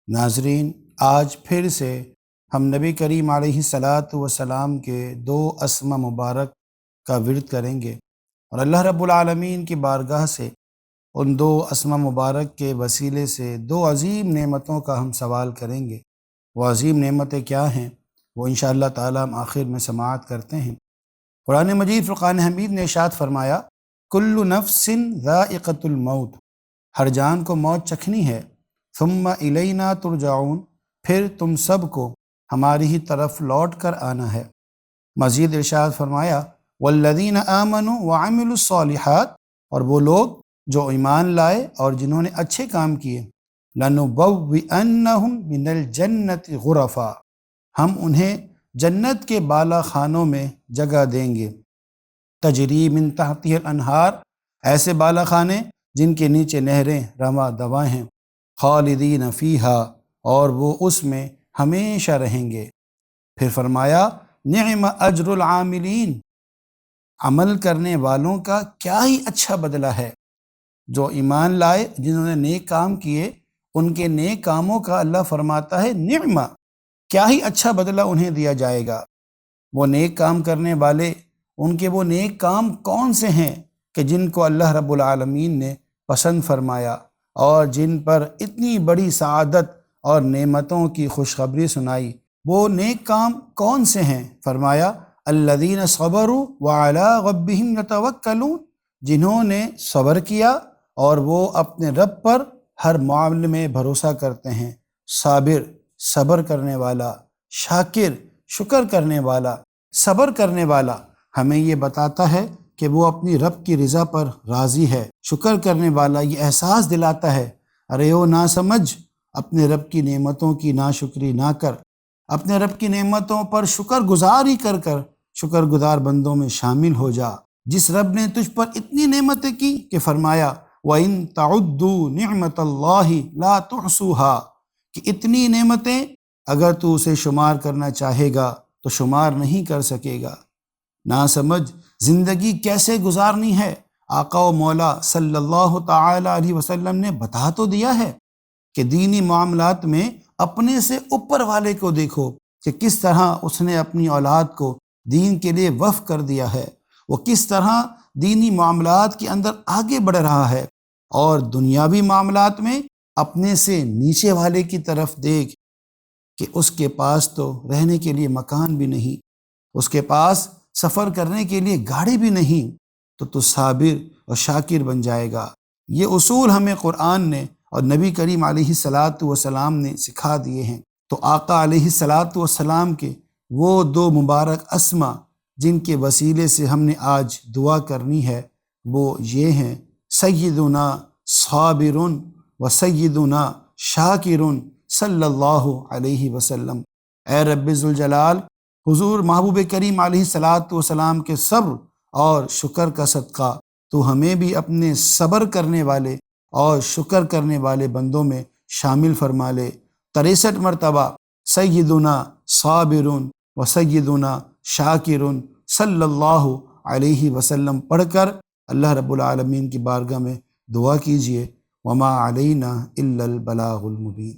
ناظرین، آج پھر سے ہم نبی کریم علیہ الصلاۃ والسلام کے 2 اسما مبارک کا ورد کریں گے، اور اللہ رب العالمین کی بارگاہ سے ان 2 اسما مبارک کے وسیلے سے 2 عظیم نعمتوں کا ہم سوال کریں گے۔ وہ عظیم نعمتیں کیا ہیں وہ انشاءاللہ تعالی ہم آخر میں سماعت کرتے ہیں۔ قرآن مجید فرقان حمید نے ارشاد فرمایا، کل نفس ذائقۃ الموت، ہر جان کو موت چکھنی ہے، ثم الینا ترجعون، پھر تم سب کو ہماری ہی طرف لوٹ کر آنا ہے۔ مزید ارشاد فرمایا، والذین آمنوا وعملوا الصالحات، اور وہ لوگ جو ایمان لائے اور جنہوں نے اچھے کام کیے، لنبوئنہم من الجنۃ غرفا، ہم انہیں جنت کے بالا خانوں میں جگہ دیں گے، تجری من تحتها الانہار، ایسے بالا خانے جن کے نیچے نہریں رواں دواں ہیں، خالدین فیہا، اور وہ اس میں ہمیشہ رہیں گے۔ پھر فرمایا، نعم اجر العاملین، عمل کرنے والوں کا کیا ہی اچھا بدلہ ہے۔ جو ایمان لائے، جنہوں نے نیک کام کیے، ان کے نیک کاموں کا اللہ فرماتا ہے نعم، کیا ہی اچھا بدلہ انہیں دیا جائے گا۔ وہ نیک کام کرنے والے، ان کے وہ نیک کام کون سے ہیں کہ جن کو اللہ رب العالمین نے پسند فرمایا اور جن پر اتنی بڑی سعادت اور نعمتوں کی خوشخبری سنائی۔ وہ نیک کام کون سے ہیں؟ فرمایا، الذین صبروا وعلی ربہم یتوکلون، جنہوں نے صبر کیا اور وہ اپنے رب پر ہر معاملے میں بھروسہ کرتے ہیں۔ صابر، صبر کرنے والا، شاکر، شکر کرنے والا۔ صبر کرنے والا ہمیں یہ بتاتا ہے کہ وہ اپنی رب کی رضا پر راضی ہے۔ شکر کرنے والا یہ احساس دلاتا ہے، ارے او نا سمجھ، اپنے رب کی نعمتوں کی ناشکری نہ کر، اپنے رب کی نعمتوں پر شکر گزاری کر شکر گزار بندوں میں شامل ہو جا۔ جس رب نے تجھ پر اتنی نعمتیں کی کہ فرمایا، وَإِن تَعُدُّوا نِعْمَةَ اللَّهِ لَا تُحْصُوهَا، کہ اتنی نعمتیں اگر تو اسے شمار کرنا چاہے گا تو شمار نہیں کر سکے گا۔ نہ سمجھ زندگی کیسے گزارنی ہے، آقا و مولا صلی اللہ تعالی علیہ وسلم نے بتا تو دیا ہے کہ دینی معاملات میں اپنے سے اوپر والے کو دیکھو کہ کس طرح اس نے اپنی اولاد کو دین کے لیے وقف کر دیا ہے، وہ کس طرح دینی معاملات کے اندر آگے بڑھ رہا ہے، اور دنیاوی معاملات میں اپنے سے نیچے والے کی طرف دیکھ کہ اس کے پاس تو رہنے کے لیے مکان بھی نہیں، اس کے پاس سفر کرنے کے لیے گاڑی بھی نہیں، تو صابر اور شاکر بن جائے گا۔ یہ اصول ہمیں قرآن نے اور نبی کریم علیہ الصلاۃ والسلام نے سکھا دیے ہیں۔ تو آقا علیہ الصلاۃ والسلام کے وہ 2 مبارک اسما جن کے وسیلے سے ہم نے آج دعا کرنی ہے، وہ یہ ہیں، سیدنا صابر و سیدنا شاکر صلی اللہ علیہ وسلم۔ اے رب ذوالجلال، حضور محبوب کریم علیہ الصلاۃ والسلام کے صبر اور شکر کا صدقہ تو ہمیں بھی اپنے صبر کرنے والے اور شکر کرنے والے بندوں میں شامل فرما لے۔ 63 مرتبہ سیدنا صابر و سیدنا شاکر صلی اللہ علیہ وسلم پڑھ کر اللہ رب العالمین کی بارگاہ میں دعا کیجیے۔ وما علینا الا البلاغ المبین۔